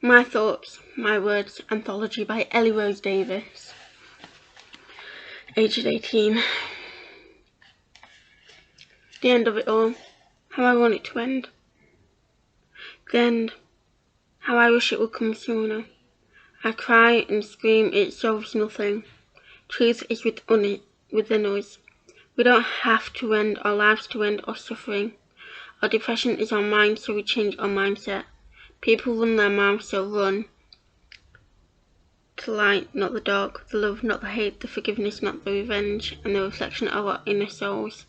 My Thoughts, My Words, anthology by Ellie-Rose Davis, aged 18. The end of it all, how I want it to end. The end, how I wish it would come sooner. I cry and scream, it solves nothing. Truth is within us. We don't have to end our lives to end our suffering. Our depression is our mind, so we change our mindset. People run their mouths, so run. The light, not the dark, the love, not the hate, the forgiveness, not the revenge, and the reflection of our inner souls.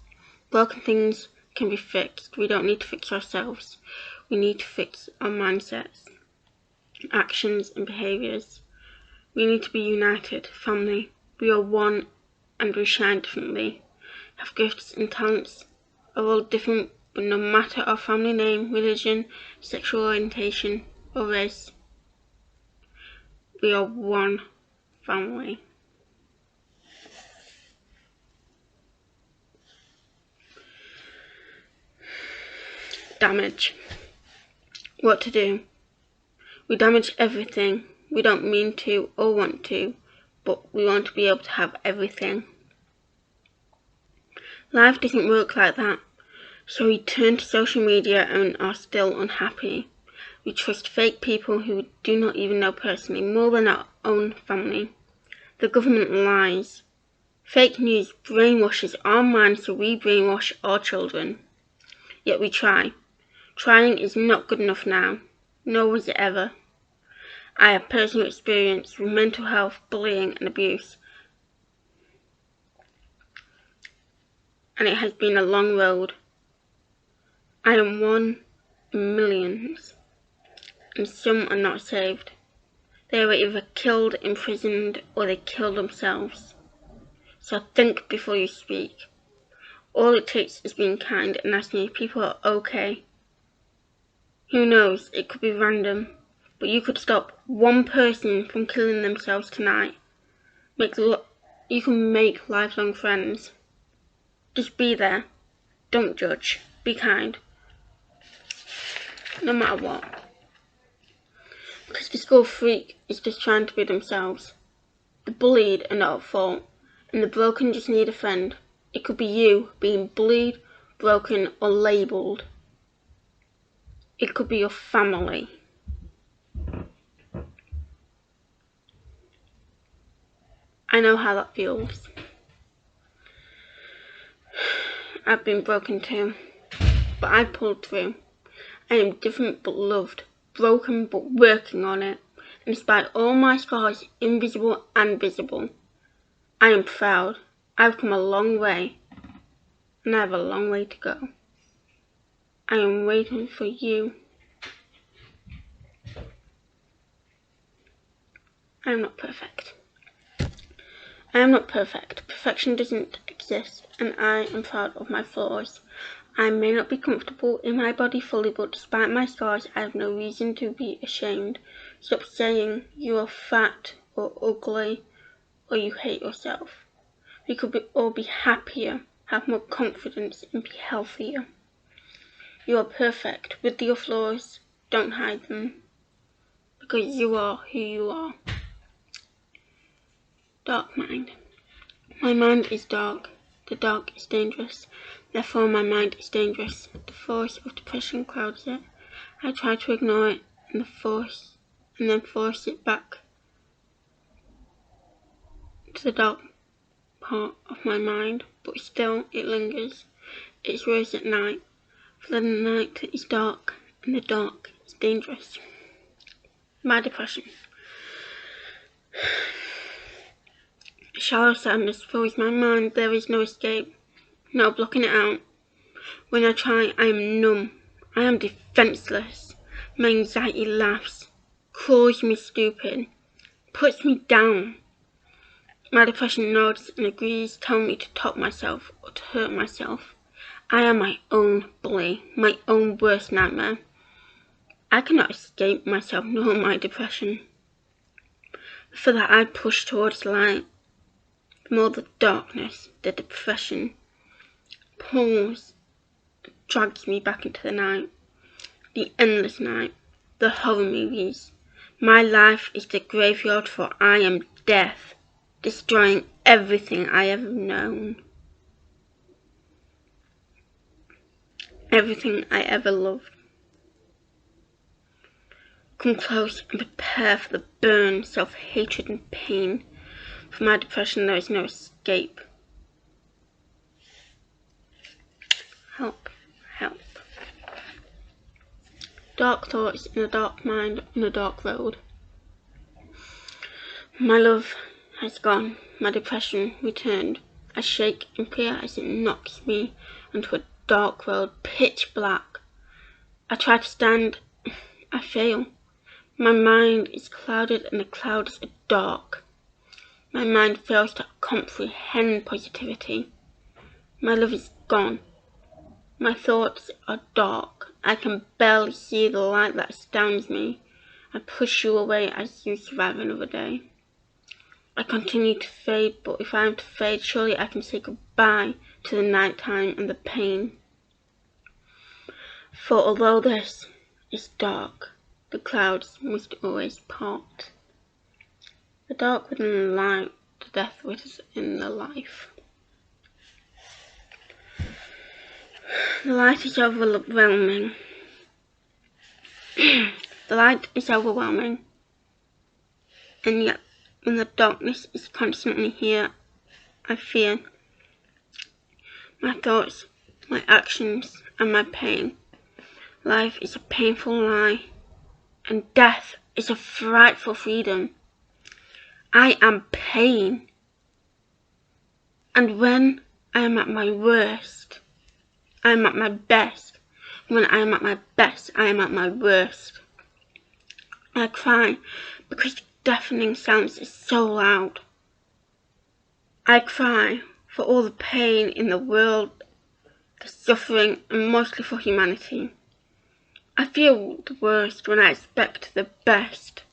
Broken things can be fixed. We don't need to fix ourselves. We need to fix our mindsets, actions, and behaviours. We need to be united, family. We are one and we shine differently. Have gifts and talents are all different, but no matter our family name, religion, sexual orientation, or race, we are one family. Damage. What to do? We damage everything. We don't mean to or want to, but we want to be able to have everything. Life doesn't work like that, so we turn to social media and are still unhappy. We trust fake people who we do not even know personally more than our own family. The government lies. Fake news brainwashes our minds, so we brainwash our children. Yet we try. Trying is not good enough now, nor was it ever. I have personal experience with mental health, bullying and abuse, and it has been a long road. I am one in millions, and some are not saved. They were either killed, imprisoned, or they killed themselves. So think before you speak. All it takes is being kind and asking if people are okay. Who knows, it could be random, but you could stop one person from killing themselves tonight. You can make lifelong friends. Just be there. Don't judge. Be kind. No matter what. Because the school freak is just trying to be themselves. The bullied are not at fault, and the broken just need a friend. It could be you being bullied, broken, or labelled. It could be your family. I know how that feels. I've been broken too, but I pulled through. I am different but loved, broken but working on it, and despite all my scars, invisible and visible, I am proud. I've come a long way, and I have a long way to go. I am waiting for you. I am not perfect. I am not perfect. Perfection doesn't exist, and I am proud of my flaws. I may not be comfortable in my body fully, but despite my scars, I have no reason to be ashamed. Stop saying you are fat or ugly or you hate yourself. We could all be happier, have more confidence, and be healthier. You are perfect with your flaws. Don't hide them, because you are who you are. Dark mind. My mind is dark. The dark is dangerous. Therefore my mind is dangerous. The force of depression clouds it. I try to ignore it and then force it back to the dark part of my mind, but still it lingers. It's worse at night, for the night is dark and the dark is dangerous. My depression. A shower of sadness fills my mind. There is no escape, no blocking it out. When I try, I am numb. I am defenseless. My anxiety laughs, calls me stupid, puts me down. My depression nods and agrees, telling me to top myself or to hurt myself. I am my own bully, my own worst nightmare. I cannot escape myself nor my depression. For that I push towards light. The more the darkness, the depression pulls, drags me back into the night. The endless night, the horror movies, My life is the graveyard, for I am death, destroying everything I have known, everything I ever loved. Come close and prepare for the burn, self-hatred and pain. For my depression there is no escape. Help, help. Dark thoughts in a dark mind on a dark road. My love has gone, my depression returned. I shake in fear as it knocks me into a dark road, pitch black. I try to stand, I fail. My mind is clouded and the clouds are dark. My mind fails to comprehend positivity. My love is gone. My thoughts are dark. I can barely see the light that astounds me. I push you away as you survive another day. I continue to fade, but if I am to fade, surely I can say goodbye to the night time and the pain. For although this is dark, the clouds must always part. The dark within the light, the death within the life. The light is overwhelming. The light is overwhelming, and yet when the darkness is constantly here, I fear my thoughts, my actions, and my pain. Life is a painful lie, and death is a frightful freedom. I am pain, and when I am at my worst, I am at my best. When I am at my best, I am at my worst. I cry because the deafening sounds is so loud. I cry for all the pain in the world, the suffering, and mostly for humanity. I feel the worst when I expect the best.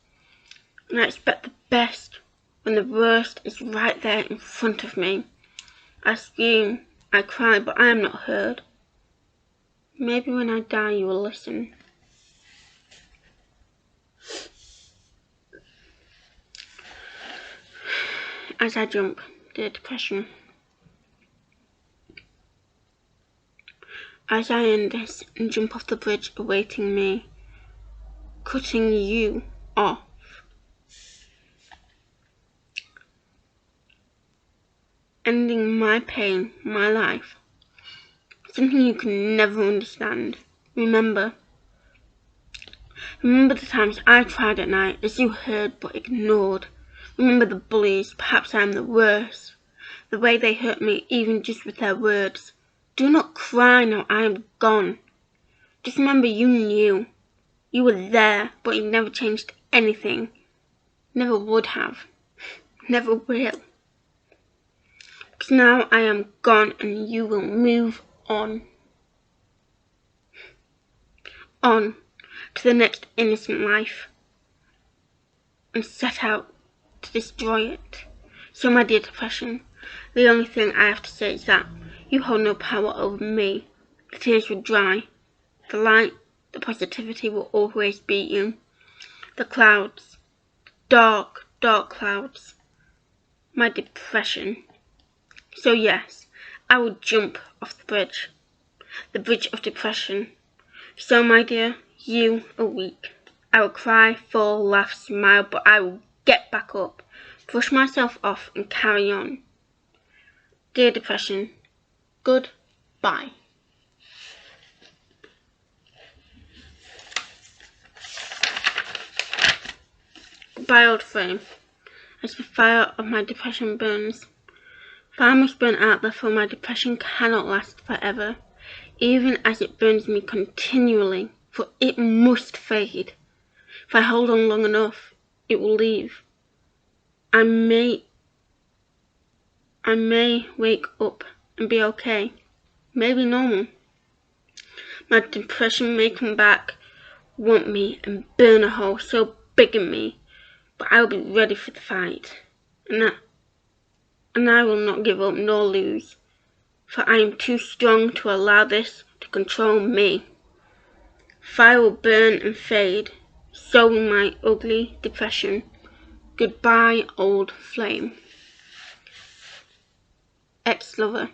And I expect the best when the worst is right there in front of me. I scream, I cry, but I am not heard. Maybe when I die you will listen. As I jump, dear depression. As I end this and jump off the bridge awaiting me, cutting you off. Ending my pain, my life. Something you can never understand. Remember the times I cried at night as you heard but ignored. Remember the bullies, perhaps I am the worst. The way they hurt me even just with their words. Do not cry now I am gone. Just remember you knew. You were there, but you never changed anything. Never would have. Never will. Because now I am gone and you will move on. On to the next innocent life. And set out to destroy it. So my dear depression, the only thing I have to say is that you hold no power over me. The tears will dry. The light, the positivity will always beat you. The clouds, dark, dark clouds. My depression. So yes, I will jump off the bridge of depression. So my dear, you are weak. I will cry, fall, laugh, smile, but I will get back up, brush myself off and carry on. Dear depression, goodbye. Goodbye, old frame, as the fire of my depression burns. Fire must burn out, therefore my depression cannot last forever, even as it burns me continually, for it must fade. If I hold on long enough, it will leave. I may wake up and be okay, maybe normal. My depression may come back, want me, and burn a hole so big in me, but I will be ready for the fight, and I will not give up nor lose, for I am too strong to allow this to control me. Fire will burn and fade, so my ugly depression. Goodbye, old flame. Ex-lover.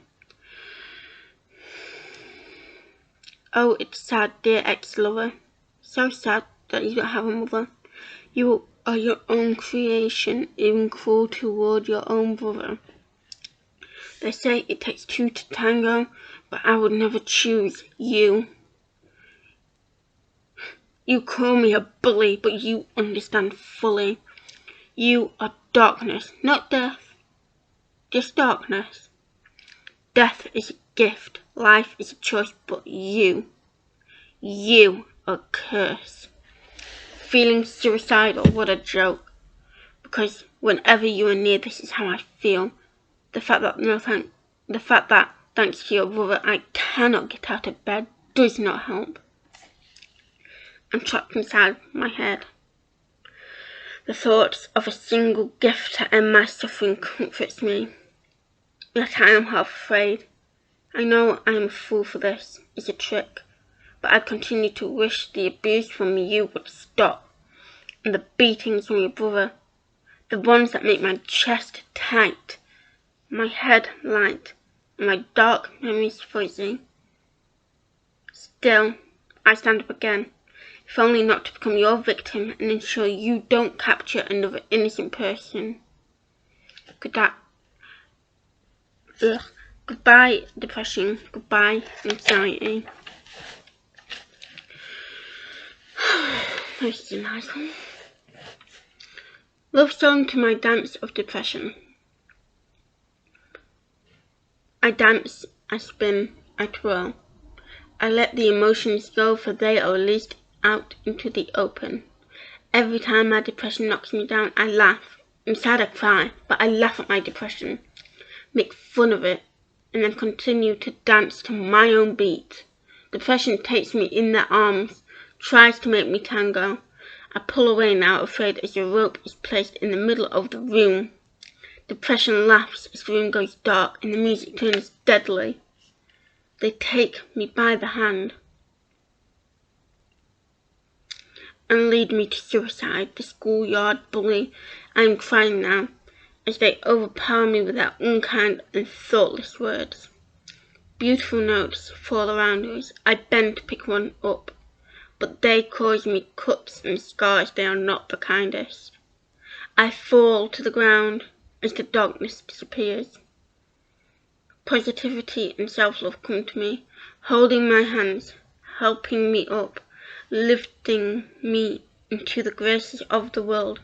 Oh, it's sad, dear ex-lover. So sad that you don't have a mother. You are your own creation, even cruel toward your own brother. They say it takes two to tango, but I would never choose you. You call me a bully, but you understand fully. You are darkness, not death, just darkness. Death is a gift, life is a choice, but you are a curse. Feeling suicidal, what a joke. Because whenever you are near, this is how I feel. The fact that thanks to your brother I cannot get out of bed does not help. I'm trapped inside my head. The thought of a single gift to end my suffering comforts me. Yet I am half afraid. I know I am a fool for this. It's a trick. But I continue to wish the abuse from you would stop. And the beatings from your brother. The ones that make my chest tight. My head light. And my dark memories fuzzy. Still, I stand up again. If only not to become your victim and ensure you don't capture another innocent person. Goodbye, depression. Goodbye, anxiety. This is a nice one. Love song to my dance of depression. I dance, I spin, I twirl. I let the emotions go, for they are released out into the open. Every time my depression knocks me down, I laugh. Inside I cry, but I laugh at my depression, make fun of it, and then continue to dance to my own beat. Depression takes me in their arms, tries to make me tango. I pull away now, afraid, as a rope is placed in the middle of the room. Depression laughs as the room goes dark and the music turns deadly. They take me by the hand and lead me to suicide, the schoolyard bully. I am crying now, as they overpower me with their unkind and thoughtless words. Beautiful notes fall around us. I bend to pick one up, but they cause me cuts and scars. They are not the kindest. I fall to the ground as the darkness disappears. Positivity and self-love come to me, holding my hands, helping me up, lifting me into the graces of the world.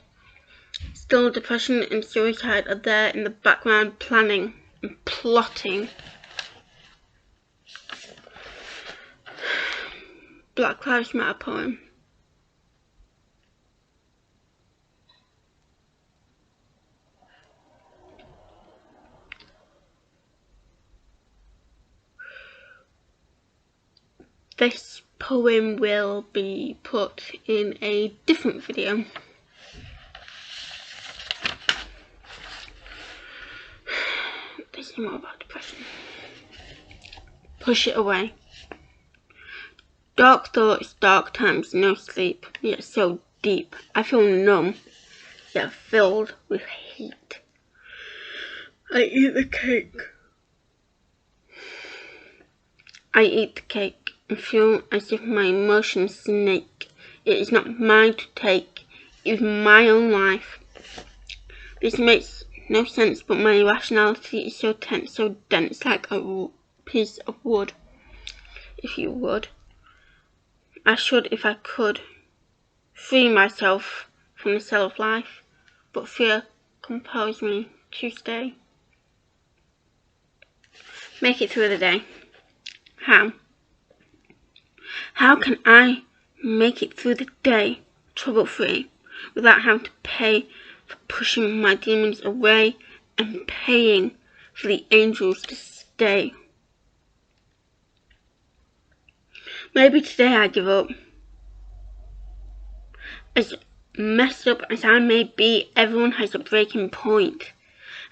Still, depression and suicide are there in the background, planning and plotting. Black Lives Matter poem. This poem will be put in a different video. This is more about depression. Push it away. Dark thoughts, dark times, no sleep, yet so deep. I feel numb, yet filled with heat. I eat the cake. I eat the cake and feel as if my emotions snake. It is not mine to take, it is my own life. This makes no sense, but my irrationality is so tense, so dense, like a piece of wood. If you would, I should, if I could, free myself from the cell of life, but fear compels me to stay. Make it through the day. How? How can I make it through the day trouble-free, without having to pay for pushing my demons away and paying for the angels to stay? Maybe today I give up. As messed up as I may be, everyone has a breaking point,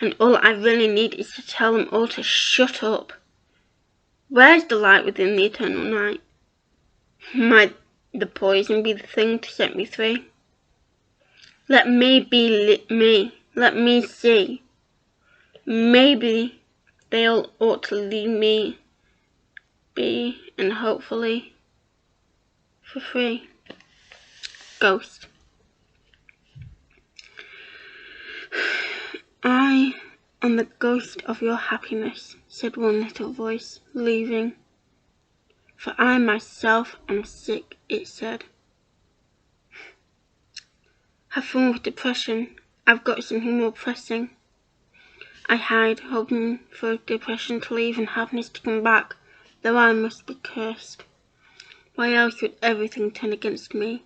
and all I really need is to tell them all to shut up. Where's the light within the eternal night? Might the poison be the thing to set me free? Let me be me. Let me see. Maybe they'll ought to leave me be, and hopefully for free. Ghost. I am the ghost of your happiness, said one little voice, leaving. For I myself am sick, it said. Have fun with depression. I've got something more pressing. I hide, hoping for depression to leave and happiness to come back, though I must be cursed. Why else would everything turn against me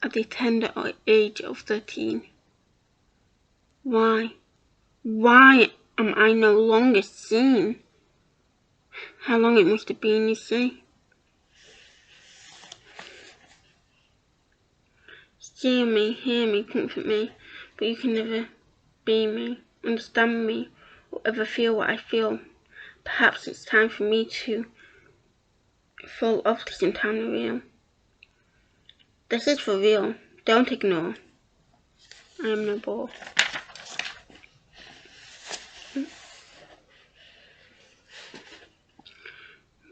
at the tender age of 13? Why? Why am I no longer seen? How long it must have been, you see. See me, hear me, comfort me, but you can never be me, understand me, or ever feel what I feel. Perhaps it's time for me to fall off to some time real. This is for real. Don't ignore. I am no bore.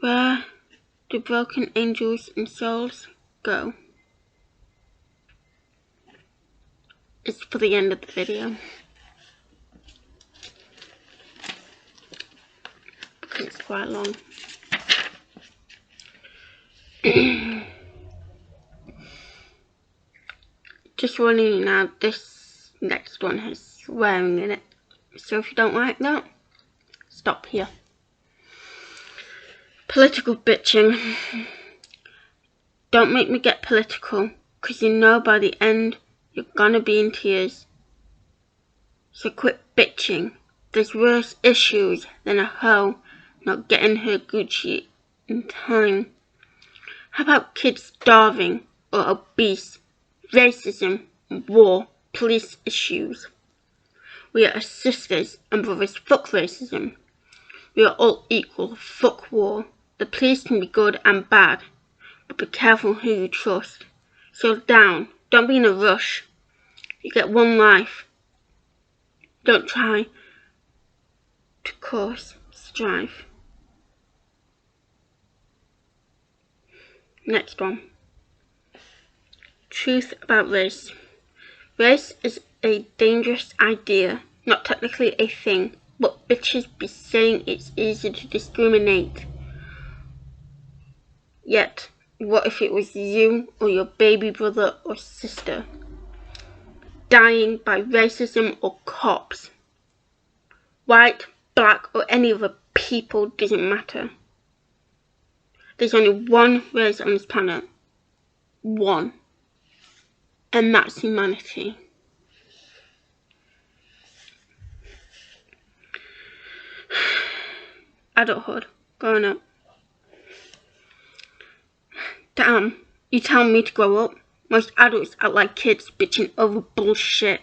Where do broken angels and souls go? It's for the end of the video. Because it's quite long. Just warning you now, this next one has swearing in it. So if you don't like that, stop here. Political bitching. Don't make me get political, because you know by the end you're gonna be in tears. So quit bitching. There's worse issues than a hoe not getting her Gucci in time. How about kids starving or obese, racism, war, police issues? We are sisters and brothers, fuck racism. We are all equal, fuck war. The police can be good and bad, but be careful who you trust. Slow down, don't be in a rush. You get one life. Don't try to cause strife. Next one. Truth about race. Race is a dangerous idea, not technically a thing, but bitches be saying it's easy to discriminate. Yet, what if it was you or your baby brother or sister dying by racism or cops? White, black, or any other people doesn't matter. There's only one race on this planet. One. And that's humanity. Adulthood. Growing up. Damn, you tell me to grow up? Most adults act like kids bitching over bullshit.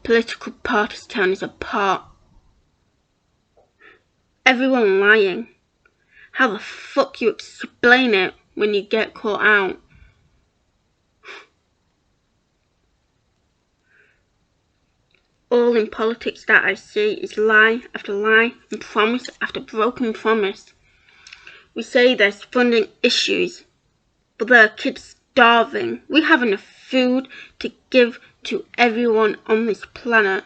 Political parties tearing us apart. Everyone lying. How the fuck you explain it when you get caught out? All in politics that I see is lie after lie and promise after broken promise. We say there's funding issues, but there are kids starving. We have enough food to give to everyone on this planet.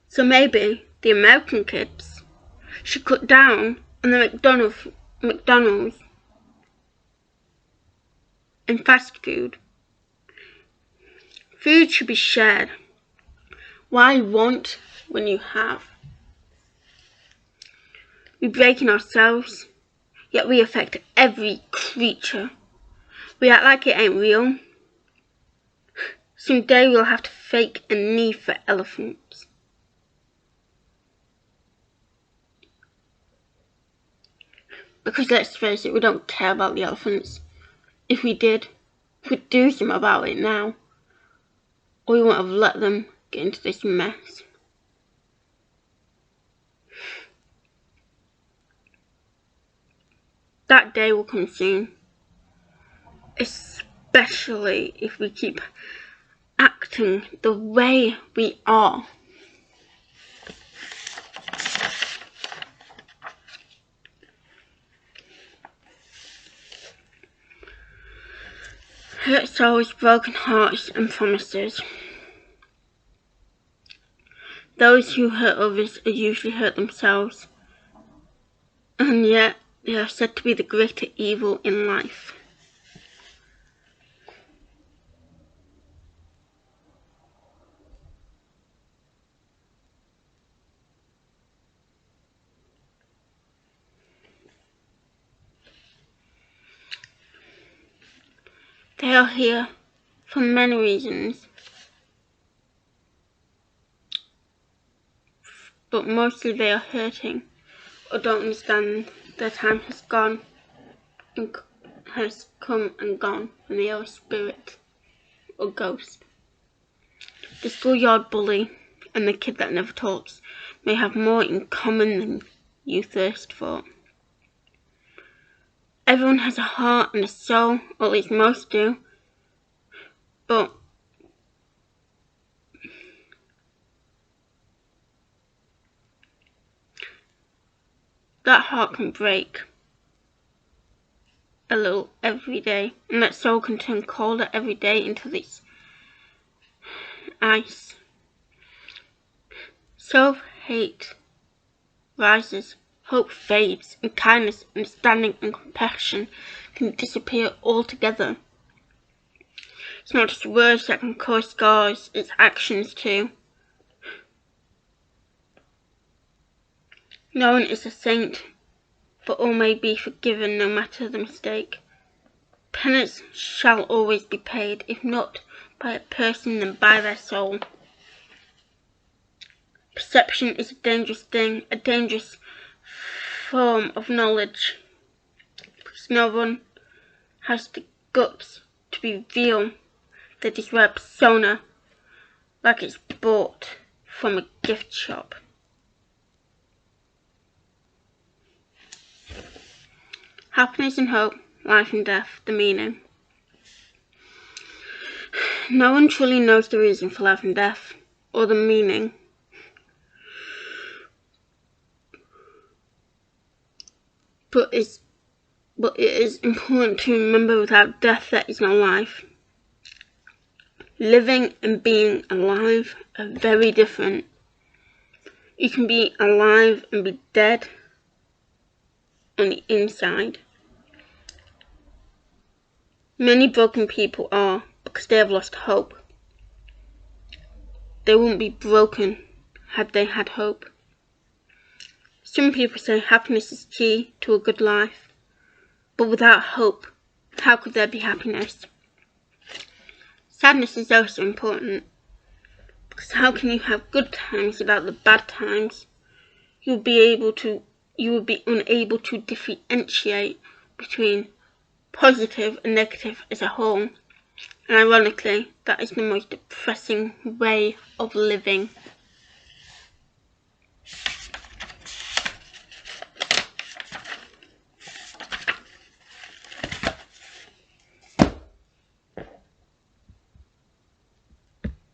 So maybe the American kids should cut down on the McDonald's and fast food. Food should be shared. Why want when you have? We break in ourselves, yet we affect every creature. We act like it ain't real. Someday we'll have to fake a knee for elephants. Because let's face it, we don't care about the elephants. If we did, we'd do something about it now. Or we wouldn't have let them get into this mess. That day will come soon. especially if we keep acting the way we are. Hurt souls, broken hearts and promises. Those who hurt others are usually hurt themselves, and yet they are said to be the greater evil in life. They are here for many reasons, but mostly they are hurting or don't understand their time has gone and has come and gone, and they are a spirit or ghost. The schoolyard bully and the kid that never talks may have more in common than you first thought. Everyone has a heart and a soul, or at least most do, but that heart can break a little every day, and that soul can turn colder every day until it's ice. Self-hate rises, hope fades, and kindness, understanding and compassion can disappear altogether. It's not just words that can cause scars, it's actions too. No one is a saint, but all may be forgiven no matter the mistake. Penance shall always be paid, if not by a person then by their soul. Perception is a dangerous thing, a dangerous form of knowledge, because no one has the guts to reveal the described persona like it's bought from a gift shop. Happiness and hope, life and death, the meaning. No one truly knows the reason for life and death, or the meaning. But it is important to remember without death there is no life. Living and being alive are very different. You can be alive and be dead on the inside. Many broken people are because they have lost hope. They wouldn't be broken had they had hope. Some people say happiness is key to a good life, but without hope, how could there be happiness? Sadness is also important, because how can you have good times without the bad times? You would be unable to differentiate between positive and negative as a whole, and ironically, that is the most depressing way of living.